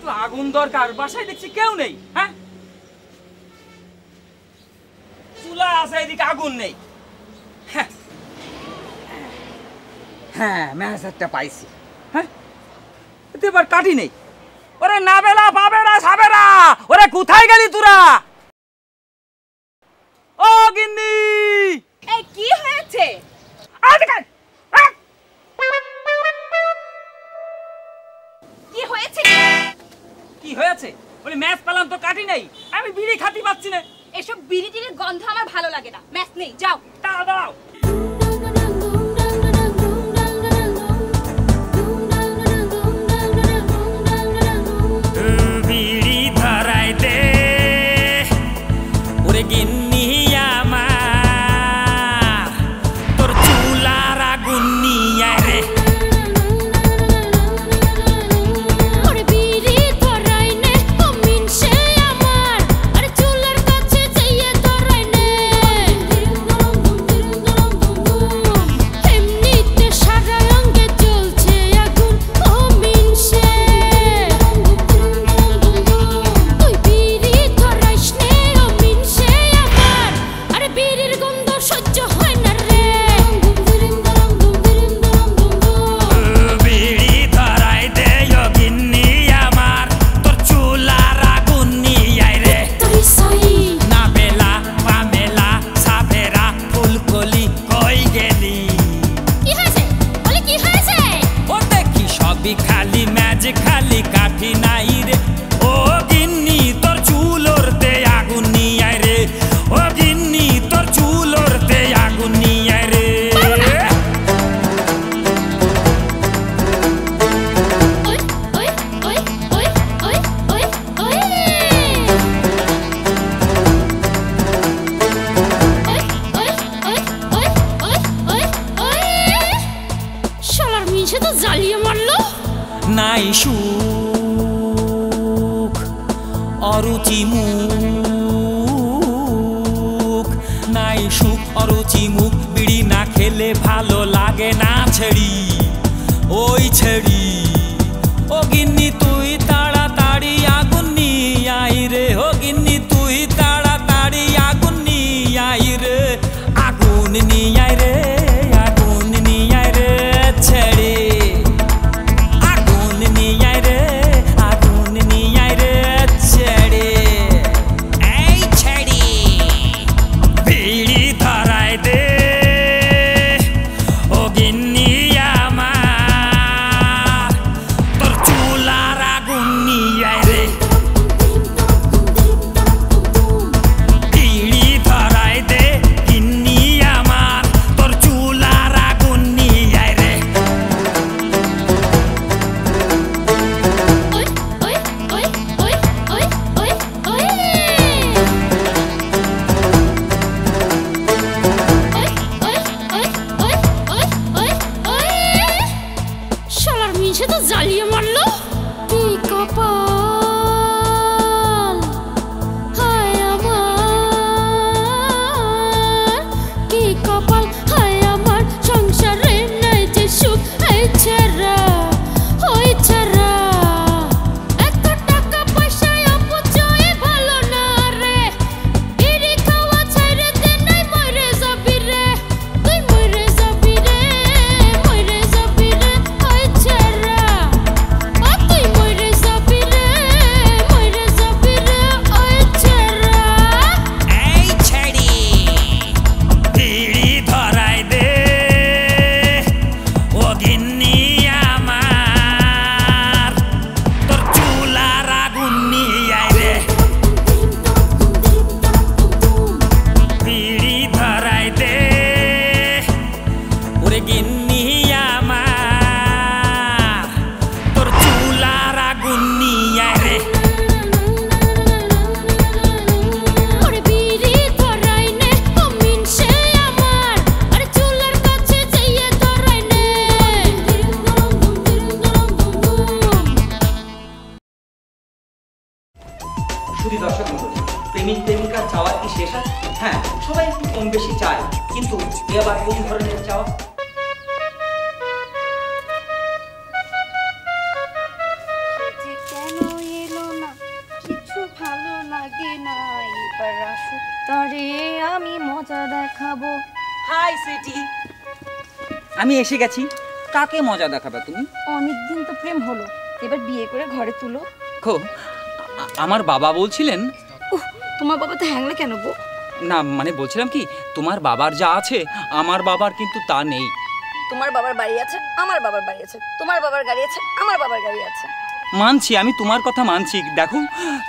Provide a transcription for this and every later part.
তো আগুন দরকার, বাসায় দেখছি কেউ নেই। হ্যাঁ, চুলা আছে, এদিকে আগুন নেই। হ্যাঁ হ্যাঁ, ম্যাচ একটা পাইছি। হ্যাঁ, এবার কাঠি নেই। ওরে না বেলা পাবেরা সাবেরা, ওরে কোথায় গেলি তোরা? ও গিন্নি, এই কি হয়েছে? কি হয়েছে? কি হয়েছে? বলি ম্যাচ পেলাম তো কাঠি নেই, আমি বিড়ি খাতি পাচ্ছি না। এসব বিড়ি টিড়ির গন্ধ আমার ভালো লাগে না। ম্যাচ নেই, যাও। দাও বিড়ি ধরাই দে ওরে গিন্নি আমার, তোর চুলার আগুন নিয়ে রে। খালি ম্যাজিক খালি কাঠি নাই রে, ও গিন্নি তোর চুলোরতে আগুন নিয়ে রে, ও গিন্নি তোর চুলোরতে আগুন নিয়ে রে। শালার মিছে তো জ্বালিয়ে মারলো। নাই সুখ অরুচি মুখ, নাই সুখ অরুচি মুখ, বিড়ি না খেলে ভালো লাগে না ছেড়ি, ওই ছেড়ি। ও গিন্নি তুই তাড়াতাড়ি আগুন নিয়ে আই রে, ও গিন্নি তুই তাড়াতাড়ি আগুন নিয়ে আই রে, আগুন নিয়ে আই রে, আগুন নিয়ে আই রে ছেড়ে, আগুন নিয়ে আই রে, আগুন নিয়ে আই রে ছেড়ে। এই ছেড়ি বিড়ি ধরাই দে ও গিন্নি আমার, তোর চুলার আগুন নিয়ে আই রে। বিড়ি ধরাই দে গিন্নি আমার, তোর চুলার আগুন নিয়ে আই রে। শালার মিছে তো জ্বালিয়ে মারলো। কি কপাল হায় আমার, কি কপাল হায় আমার, সংসারে নাই যে সুখ, এই ছেড়া ওই ছেড়া। এত টাকা পয়সায় অপচয় ভালো না রে, বিড়ি খাওয়া ছেড়ে দে নাই মরে যাবি রে, তুই মরে যাবি রে, মরে যাবি রে, ওই ছেড়া। ও তুই মরে যাবি রে, মরে যাবি রে, ওই ছেড়া। এই ছেড়ি বিড়ি ধরাই দে ও গিন্নি আমার, তোর চুলার আগুন নিয়ে আই রে। বিড়ি ধরাই দে ওরে গিন্নি আমার, তোর চুলার আগুন নিয়ে আই রে। ওরে বিড়ি ধরাই নে ও মিনসে আমার, আরে চুলার কাছে যাইয়ে ধরাই নে। শুধু দর্শক মণ্ডলী, প্রেমিক প্রেমিকা চাওয়ার কি শেষ আছে? হ্যাঁ, সবাই একটু কম বেশি চায়, কিন্তু এ আবার কোন ধরনের চাওয়া? যে কেন এ দেখাবো। হাই সুইটি, আমি এসে গেছি। কাকে মজা দেখাবে তুমি? অনেকদিন তো প্রেম হলো, এবার বিয়ে করে ঘরে তুলো। খো, আমার বাবা বলছিলেন। তোমার বাবা তো হ্যাংলা কেন গো? না মানে বলছিলাম কি, তোমার বাবার যা আছে আমার বাবার কিন্তু তা নেই। তোমার বাবার বাড়ি আছে, আমার বাবার বাড়ি আছে, তোমার বাবার গাড়ি আছে, আমার বাবার গাড়ি আছে। মানছি, আমি তোমার কথা মানছি। দেখো,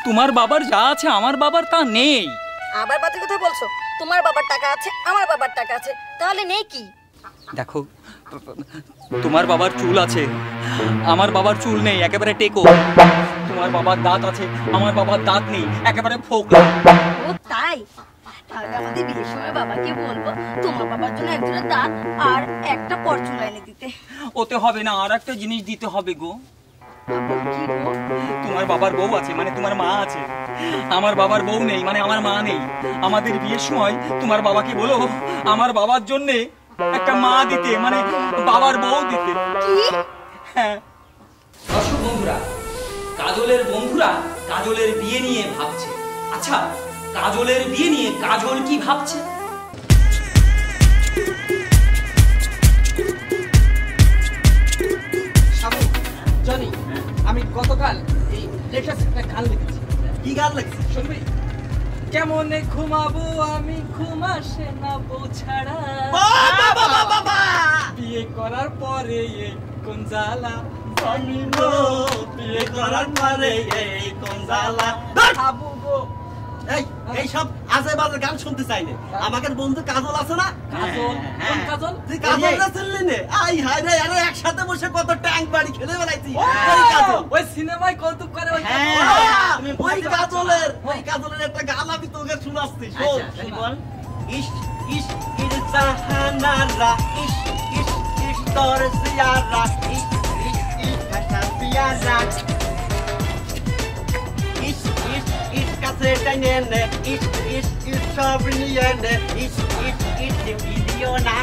তোমার বাবার যা আছে আমার বাবার তা নেই। আবার বাজে কথা বলছো। তোমার বাবার টাকা আছে, আমার বাবার টাকা আছে, তাহলে নেই কি? দেখো, তোমার বাবার চুল আছে, আমার বাবার চুল নেই, একেবারে টেকো। তোমার বাবার দাঁত আছে, আমার বাবার দাঁত নেই, একেবারে ফোকলা। ও তাই? তাহলে আমাদের বিয়ের সময় বাবাকে বলবো তোমার বাবার জন্য একজোড়া দাঁত আর একটা পরচুলা এনে দিতে। ওতে হবে না, আর একটা জিনিস দিতে হবে গো। কি গো? তোমার বাবার বউ আছে, মানে তোমার মা আছে, আমার বাবার বউ নেই, মানে আমার মা নেই। আমাদের বিয়ের সময় তোমার বাবাকে বলো আমার বাবার জন্য একটা মা দিতে, মানে বাবার বউ দিতে। কি? হ্যাঁ। দর্শক বন্ধুরা, কাজলের বন্ধুরা কাজলের বিয়ে নিয়ে ভাবছে। আচ্ছা, কাজলের বিয়ে নিয়ে কাজল কি ভাবছে? জনি, আমি গতকাল এই লেটেস্ট একটা গান লিখেছি। কি গান লিখছিস? শুনবি? কেমনে ঘুমাবো আমি, ঘুম আসে না বউ ছাড়া, বিয়ে করার পরে এই কোন জ্বালা, আমি গো বিয়ে করার পরে এই কোন জ্বালা। খাবো গো। এই সব আজে বাজে গান শুনতে চাই না। আমাদের বন্ধু কাজল আছে না? কাজল? কোন কাজল? তুই কাজলটা চিনলি না? আই হায় রে, আরে একসাথে বসে কত ট্যাঙ্ক বাড়ি খেলে বেড়াইছি। ওই কাজল, ওই সিনেমায় কৌতুক করে ওই ওই কাজলের একটা গান আমি তোকে শোনাচ্ছি। শোন বল। ইশ ইশ ইশ জাহানারা, ইশ ইশ ইশ তোর জিয়ারা, ইশ ইশ ইশ ভাষা জিয়ারা, ইশ ইশ ইশ কাছে টাইনে নে, ইশ ইশ ইশ সব নিয়ে নে, ইশ ইশ ইশ ভিডিও না,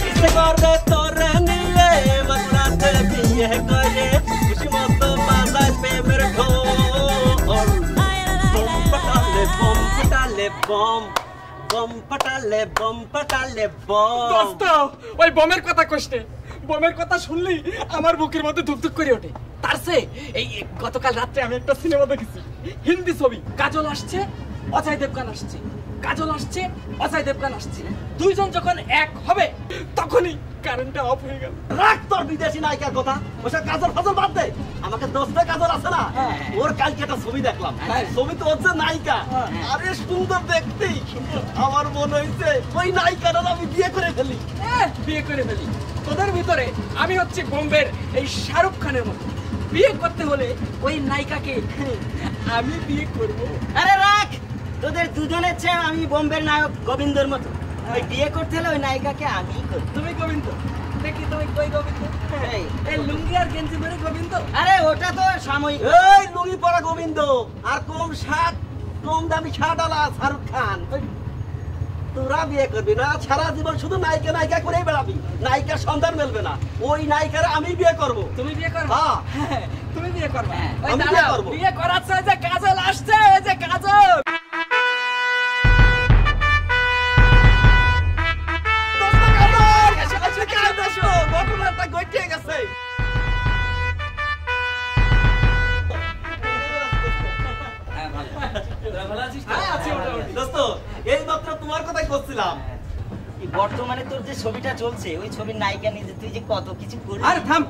ইশ করে তোরে নিয়ে মতরাতে বিয়ে করে, ইশ মত বাজায় প্রেমের ঢোল। বম পাটালে বম পাটালে বম, বম পাটালে বম পাটালে বম। দোস্ত, ওই বোমের কথা কইতে, বোমের কথা শুনলি আমার বুকের মধ্যে ধুকধুক করে ওঠে। তার চেয়ে এই গতকাল রাত্রে আমি একটা সিনেমা দেখেছি, হিন্দি ছবি। কাজল আসছে, অজয় দেবগান আসছে, কাজল আসছে, অজয় দেবগান আসছে। দুইজন যখন এক হবে তখনই কারেন্টটা অফ হয়ে গেল। রাখ তোর বিদেশি নায়িকার কথা, ওসব কাজল ফাজল বাদ দে। আমাকে দোস্তে কাজল আছে না, ওর কালকে একটা ছবি দেখলাম। ছবি তো হচ্ছে নায়িকা, আরে সুন্দর দেখতেই। আমার মনে হইছে ওই নায়িকাটা আমি বিয়ে করে ফেলি। বিয়ে করে ফেলি? তোদের ভিতরে আমি হচ্ছে বোম্বের এই শাহরুখ খানের মতো। বিয়ে করতে হলে ওই নায়িকাকে আমি বিয়ে করব। আরে রাখ, তোদের দুজনের চেয়ে আমি বোম্বের নায়ক গোবিন্দর মতো। ওই বিয়ে করতে হলে ওই নায়িকাকে আমিই করব। তুমি গোবিন্দ? দেখি তুমি কই গোবিন্দ? এই লুঙ্গি আর গেঞ্জি পরে গোবিন্দ? আরে ওটা তো সাময়িক। এই লুঙ্গি পরা গোবিন্দ আর কম শার্ট, কম দামি শার্ট আলা শাহরুখ খান। তোরা বিয়ে করবি না, সারা জীবন শুধু নায়িকা নায়িকা করেই বেড়াবি, নায়িকার সন্তান মেলবে না। ওই নায়িকার আমি বিয়ে করব। তুমি বিয়ে করবে? হ্যাঁ, তুমি বিয়ে করবে? আমি বিয়ে করব। বিয়ে করাচ্ছে যে কাজল আসছে, এই যে কাজল। ঘটনাটা ঘটে গেছে। দোস্ত, এই মাত্র তোমার কথাই বলছিলাম। বর্তমানে তোর যে ছবিটা চলছে, ওই ছবির নায়িকা নিজে তুই যে কত কিছু করবি। আরে থাম,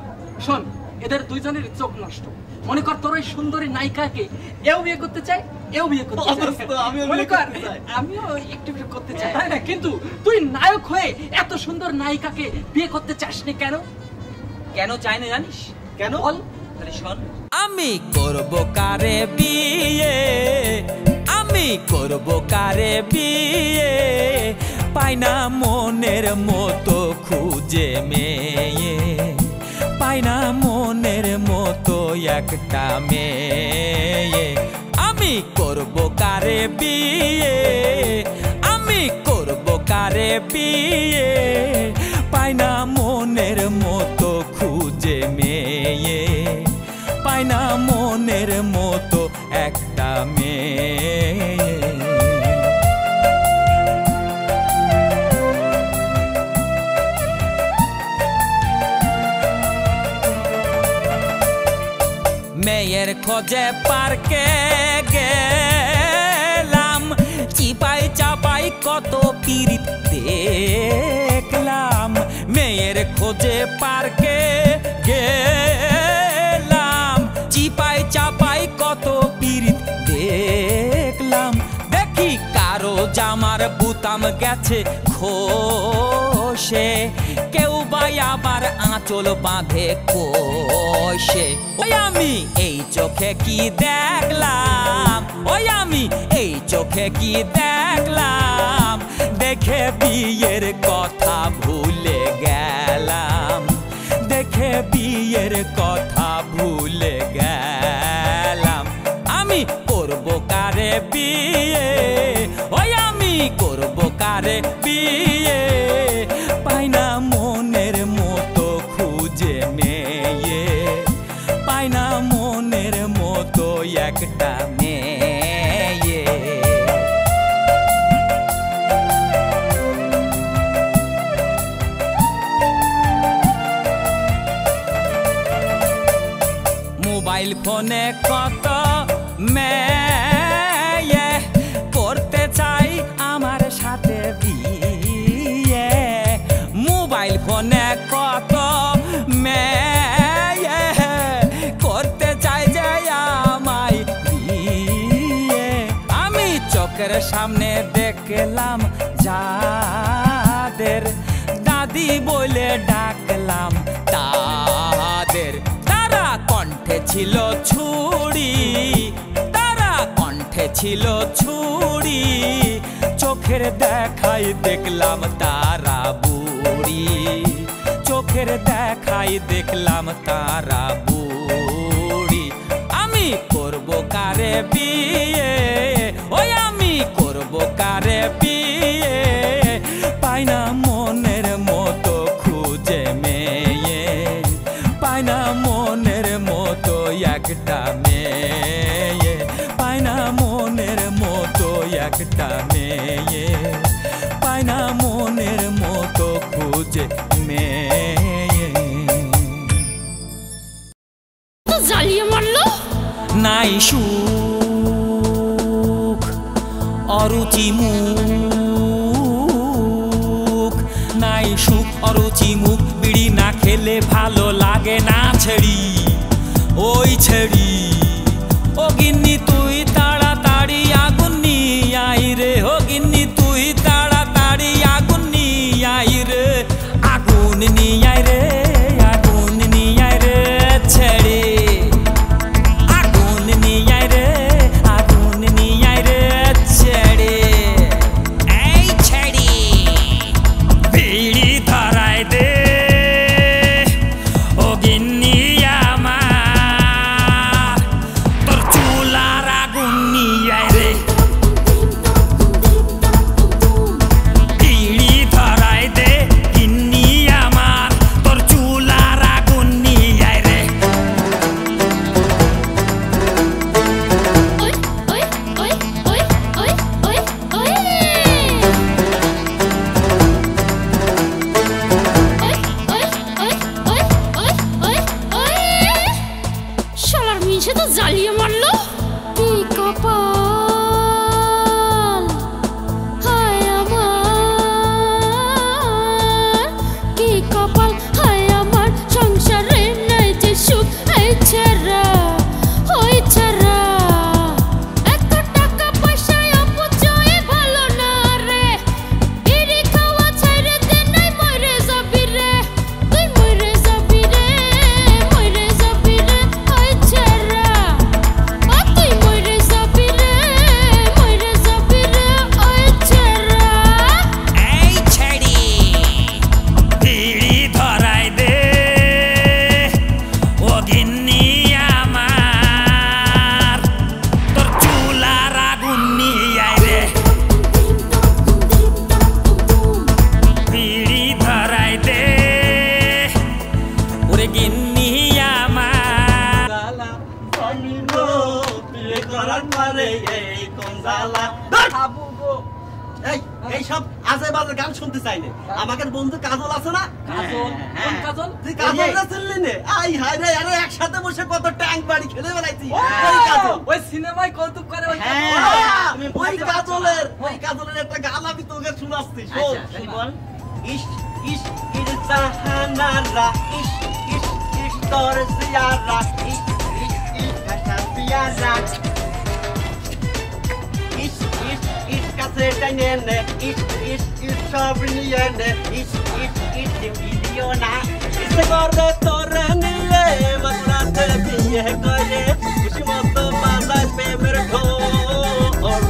শোন, এদের দুইজনের চোখ নষ্ট। মনে কর তোর ওই সুন্দরী নায়িকাকে এও বিয়ে করতে চাই, এও বিয়ে করতে চাই। মনে কর আমিও একটু বিয়ে করতে চাই, তাই না? কিন্তু তুই নায়ক হয়ে এত সুন্দর নায়িকাকে বিয়ে করতে চাসনি কেন? কেন চাই না জানিস? কেন? বল তাহলে শোন। আমি করব কারে বিয়ে, আমি করব কারে বিয়ে, পাই না মনের মতো খুঁজে মেয়ে, পাই না মনের মতো একটা মেয়ে। আমি করব কারে বিয়ে, আমি করব কারে বিয়ে, পাই না মনের মতো খুঁজে মেয়ে, পাই না মনের মতো একটা মেয়ে। মেয়ের খোঁজে পার্কে গেলাম চিপাই চাপাই কত পীড়িত দেখলাম মেয়ের খোঁজে পার্কে গেলাম চিপাই চাপাই কত পীড়িত দেখলাম দেখি কারো জামার বুতাম গেছে খোসে কেউ বা আবার আঁচল বাঁধে কোষে ওই আমি এই চোখে কি দেখলাম ওই আমি এই চোখে কি দেখলাম দেখে বিয়ের কথা ভুলে গেলাম দেখে বিয়ের কথা ভুলে গেলাম আমি করব কারে বিয়ে ওই আমি করব কারে বিয়ে পাই না মনের মতো খুঁজে মেয়ে পাই না মনের মতো একটা মেয়ে মোবাইল ফোনে কত মেয়ে করতে চাই আমার সাথে বিয়ে মোবাইল ফোনে কত মেয়ে করতে চাই যে আমায় বিয়ে আমি চোখের সামনে দেখলাম যাদের দাদি বলে ডাকলাম তাদের তারা কণ্ঠে ছিল ছুরি তারা কণ্ঠে ছিল ছুরি চোখের দেখাই দেখলাম তারা বুড়ি চোখের দেখাই দেখলাম তারা বুড়ি আমি করব কারে বিয়ে ওই আমি করব কারে বিয়ে পাই না মনের মতো খুঁজে মেয়ে পাই না মনের মতো একটা মেয়ে পাই না মনের মতো একটা মেয়ে পাই না মনের মতো খুঁজে মেয়ে জ্বালিয়ে মারলো নাই সুখ অরুচি মুখ নাই সুখ অরুচি মুখ বিড়ি না খেলে ভালো লাগে না ছেড়ি ওই ছেড়ি ও গিন্নি তুই তাড়াতাড়ি আগুন নিয়ে আই রে ও গিন্নি তুই তাড়াতাড়ি আগুন নিয়ে আই রে আগুন নিয়ে আই রে আগুন নিয়ে আই রে ছেড়ে আগুন নিয়ে আই রে আগুন নিয়ে আই রে ছেড়ে এই ছেড়ি বিড়ি ধরাই দে ও গিন্নি আমার তোর চুলার আগুন নিয়ে আই রে বিড়ি ধরাই দে গিন্নি আমার তোর চুলার আগুন নিয়ে আই রে ওই ওই ওই ওই ওই ওই ওই শালার মিশে তো জ্বালিয়ে মারলো কি কপাল হায় আমার কি কপাল হায় আমার সংসারে নাই যে সুখ এই ছেড়া ওই ছেড়া এত টাকা পয়সায় অপচয় ভালো না রে বিড়ি খাওয়া ছেড়ে দে নাই মরে যাবি রে তুই মরে যাবি রে ওই ছেড়া ও তুই মরে যাবি রে ওই ছেড়া এই ছেড়ি বিড়ি ধরাই দে ও গিন্নি আমার তোর চুলার আগুন নিয়ে আই রে বিড়ি ধরাই দে ওরে গিন্নি আমার জ্বালা আমি গো বিয়ে করার পরে এই কোন জ্বালা আবু গো এই সব আজে বাজে গান শুনতে চাই না আমাদের বন্ধু কাজল আছে না কাজল কোন কাজল তুই কাজল না চিনলি নে আই হায় রে আরে একসাথে সাথে বসে কত ট্যাঙ্ক বাড়ি খেলে বেড়াইছি। ওই সিনেমায় কৌতুক করে ওই ওই কাজলের একটা গান আমি তোকে শোনাচ্ছি। বল। ইশ ইশ ইশ জাহানারা ইশ ইশ ইশ তোর জিয়ারা ইশ ইশ ইশ কাটা জিয়ারা ইশ ইশ ইশ কাছে টাইনে নে ইশ ইশ ইশ সব নিয়ে নে ইশ ইশ ইশ দিও না ইচ্ছে করে তোরে নিলে বদলাতে বিয়ে করে খুশি মতো বাজায় প্রেমের ঢোল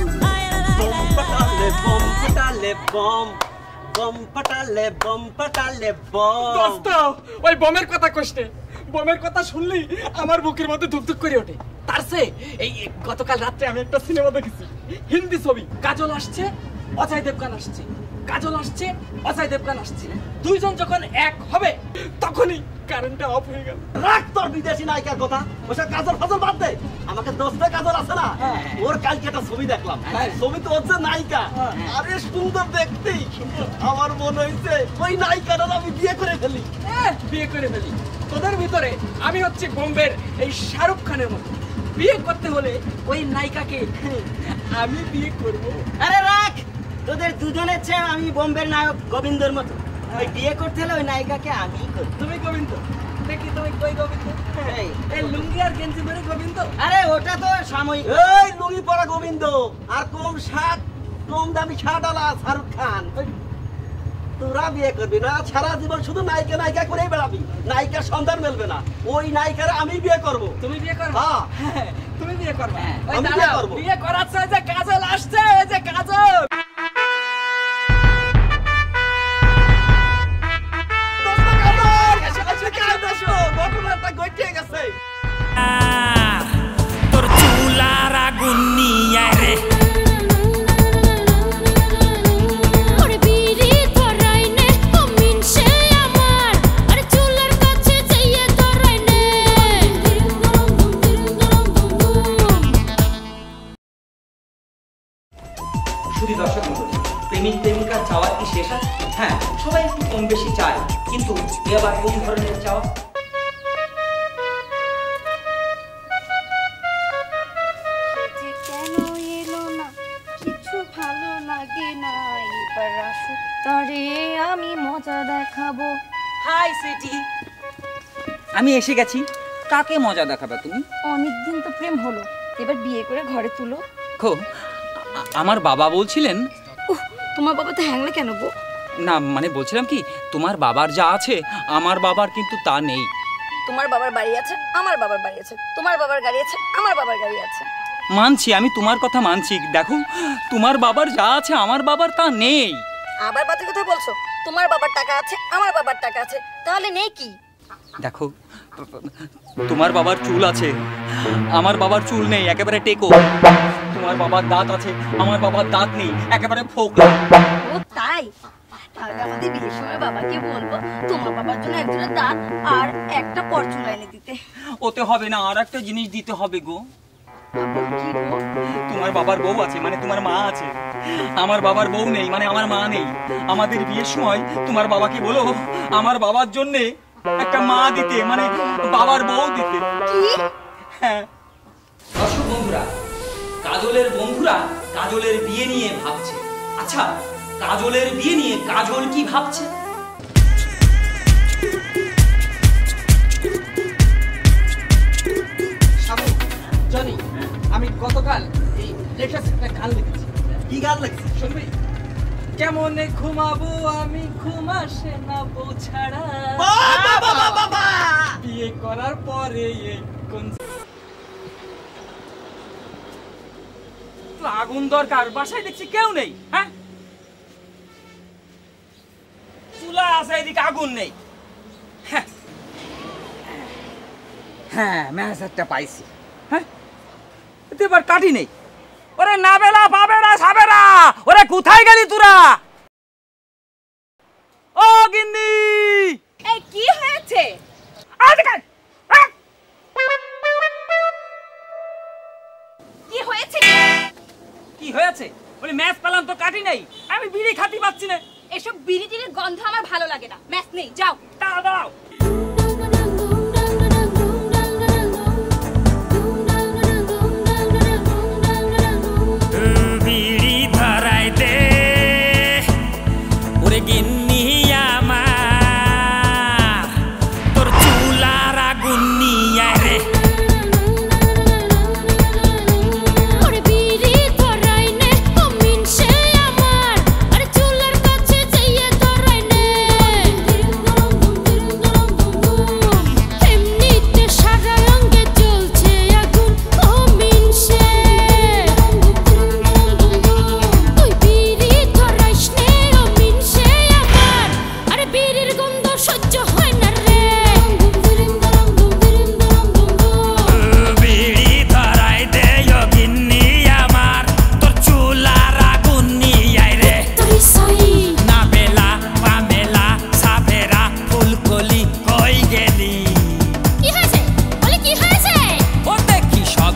বম পাটালে বম পাটালে বম বম পাটালে বম। দোস্ত ওই বোমের কথা কষ্টে বোমের কথা শুনলি আমার বুকের মধ্যে ধুকধুক করে ওঠে। তার সে এই গতকাল রাত্রে আমি একটা সিনেমা দেখেছি, হিন্দি ছবি। কাজল আসছে, অজয় দেবগান আসছে, কাজল আসছে, অজয় দেবগান আসছে। দুইজন যখন এক হবে তখনই কারেন্টটা অফ হয়ে গেল। রাখ তোর বিদেশি নায়িকার কথা, ওসব কাজল ফাজল বাদ দে। আমাকে দোস্ত কাজল আছে না, ওর কালকে একটা ছবি দেখলাম। ছবি তো হচ্ছে নায়িকা, আরে সুন্দর দেখতে। আমার মনে হইছে ওই নায়িকাটা আমি বিয়ে করে ফেলি। বিয়ে করে ফেলি। তোদের ভিতরে আমি হচ্ছে বোম্বের এই শাহরুখ খানের মতো। বিয়ে করতে হলে ওই নায়িকাকে আমি বিয়ে করব। আরে রাখ, তোদের দুজনের চেয়ে আমি বোম্বের নায়ক গোবিন্দর মতো। ওই বিয়ে করতে হলে ওই নায়িকাকে আমি করব। তুমি গোবিন্দ? দেখি তুমি কই গোবিন্দ? এই লুঙ্গি আর গেঞ্জি পরে গোবিন্দ? আরে ওটা তো সাময়িক। এই লুঙ্গি পরা গোবিন্দ আর কম দামি শার্ট আলা শাহরুখ খান। তোরা বিয়ে করবি না, সারা জীবন শুধু নায়িকা নায়িকা করেই বেড়াবি, নায়িকার সন্ধান মেলবে না। ওই নায়িকার আমি বিয়ে করব। তুমি বিয়ে করবে? হ্যাঁ তুমি বিয়ে করবে? আমি বিয়ে করব। বিয়ে করাচ্ছে ওই যে কাজল আসছে, ওই যে কাজল। তোর চুলার আগুন নিয়ে রে দর্শক মণ্ডলী, প্রেমিক প্রেমিকার চাওয়ার কি শেষ আছে? হ্যাঁ, সবাই একটু কম বেশি চায়, কিন্তু এ আবার কোন ধরনের চাওয়া? কেন এলো না, কিছু ভালো লাগে না, এবার আসুক তারে আমি মজা দেখাবো। হাই সুইটি, আমি এসে গেছি। কাকে মজা দেখাবে তুমি? অনেকদিন তো প্রেম হলো, এবার বিয়ে করে ঘরে তুলো। খো, আমার বাবা বলছিলেন। তোমার বাবা তো হ্যাংলা কেন গো? না মানে বলছিলাম কি, তোমার বাবার যা আছে আমার বাবার কিন্তু তা নেই। তোমার বাবার বাড়ি আছে, আমার বাবার বাড়ি আছে, তোমার বাবার গাড়ি আছে, আমার বাবার গাড়ি আছে। মানছি, আমি তোমার কথা মানছি। দেখো, তোমার বাবার যা আছে আমার বাবার তা নেই। আবার বাজে কথা বলছো। তোমার বাবার টাকা আছে, আমার বাবার টাকা আছে, তাহলে নেই কি? দেখো, তোমার বাবার চুল আছে, আমার বাবার চুল নেই, একেবারে টেকো। তোমার বাবার দাঁত আছে, আমার বাবার দাঁত নেই, একেবারে ফোকলা। ও তাই? তাহলে আমাদের বিয়ের সময় বাবাকে বলবো তোমার বাবার জন্য একজোড়া দাঁত আর একটা পরচুলা এনে দিতে। ওতে হবে না, আর একটা জিনিস দিতে হবে গো। কি গো? তোমার বাবার বউ আছে, মানে তোমার মা আছে। আমার বাবার বউ নেই, মানে আমার মা নেই। আমাদের বিয়ের সময় তোমার বাবাকে বলো আমার বাবার জন্য একটা মা দিতে, মানে বাবার বউ দিতে। কি? হ্যাঁ। দর্শক বন্ধুরা, কাজলের বন্ধুরা কাজলের বিয়ে নিয়ে ভাবছে। আচ্ছা, কাজলের বিয়ে নিয়ে কাজল কি ভাবছে? জানি, আমি গতকাল এই লেটেস্ট একটা গান লিখেছি। কি গান লিখছিস শুনবি? কেমনে ঘুমাবো আমি, ঘুম আসে না বউ ছাড়া, বিয়ে করার পরে এই কোন আগুন দরকার, বাসায় দেখছি কেউ নেই। হ্যাঁ, চুলা আছে, এদিকে আগুন নেই। হ্যাঁ, ম্যাচ একটা পাইছি। হ্যাঁ, এতে এবার কাটি নেই। ওরে না বেলা পাবে না সাবে না, ওরে কোথায় গেলি তোরা? ও গিন্নি, এই কি হয়েছে? কি হয়েছে? কি হয়েছে? বলি ম্যাচ পেলাম তো কাটি নেই, আমি বিড়ি খাতি পাচ্ছি না। এসব বিড়ি টিড়ির গন্ধ আমার ভালো লাগে না। ম্যাচ নেই, যাও। দাঁড়াও দাঁড়াও।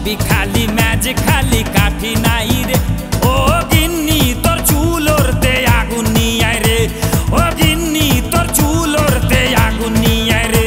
সবই খালি ম্যাজ খালি কাঠি নাই রে ও গিন্নি তোর চুলোরতে আগুন নিয়ে রে ও গিন্নি তোর চুলোরতে আগুন নিয়ে রে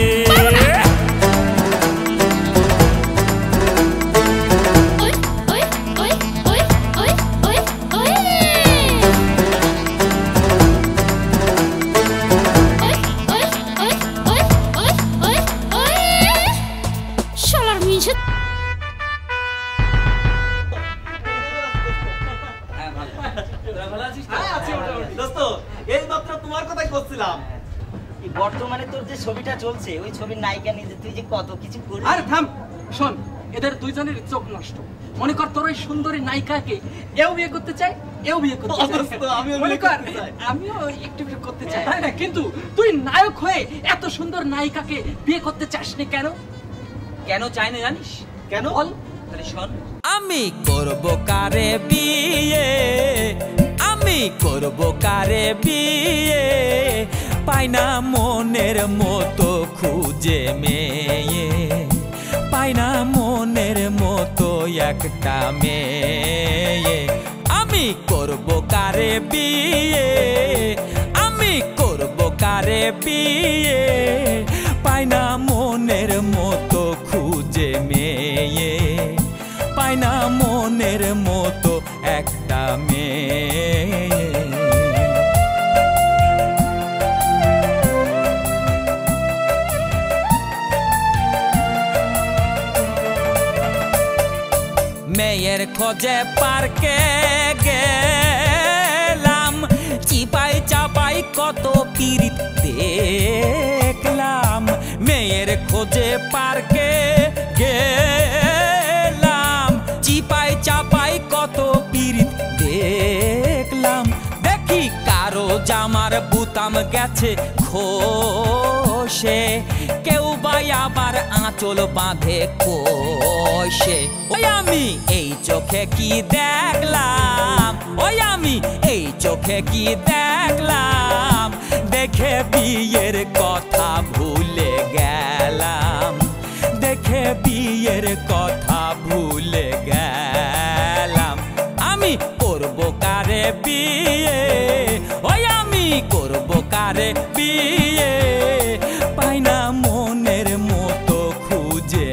বর্তমানে তোর যে ছবিটা চলছে ওই ছবির নায়িকা নিজে তুই যে কত কিছু করিস। আরে থাম, শোন, এদের দুইজনের চোখ নষ্ট। মনে কর তোর ওই সুন্দরী নায়িকাকে এও বিয়ে করতে চাই, এও বিয়ে করতে চাই। মনে কর আমিও একটু একটু করতে চাই, কিন্তু তুই নায়ক হয়ে এত সুন্দর নায়িকাকে বিয়ে করতে চাস না কেন? কেন চাই না জানিস? কেন বল? তাহলে শোন, আমি করব কারে বিয়ে, আমি করব কারে বিয়ে, পাই না মনের মতো খুঁজে মেয়ে, পাই না মনের মতো একটা মেয়ে। আমি করব কারে বিয়ে, আমি করব কারে বিয়ে, পাই না মনের মতো খুঁজে মেয়ে, পাই না মনের মতো একটা মেয়ে। মেয়ের খোঁজে পার্কে গেলাম, চিপাই চাপাই কত পীড়িত দেখলাম। মেয়ের খোঁজে পার্কে গেলাম, চিপাই চাপাই কত পীড়িত দেখলাম। দেখি কারো জামার বুতাম গেছে খসে, কেউ বা আবার আঁচল বাঁধে কোষে। ওই আমি এই চোখে কি দেখলাম, ওই আমি এই চোখে কি দেখলাম, দেখে বিয়ের কথা ভুলে গেলাম, দেখে বিয়ের কথা ভুলে গেলাম। আমি করব কারে বিয়ে, ওই আমি করব কারে বিয়ে,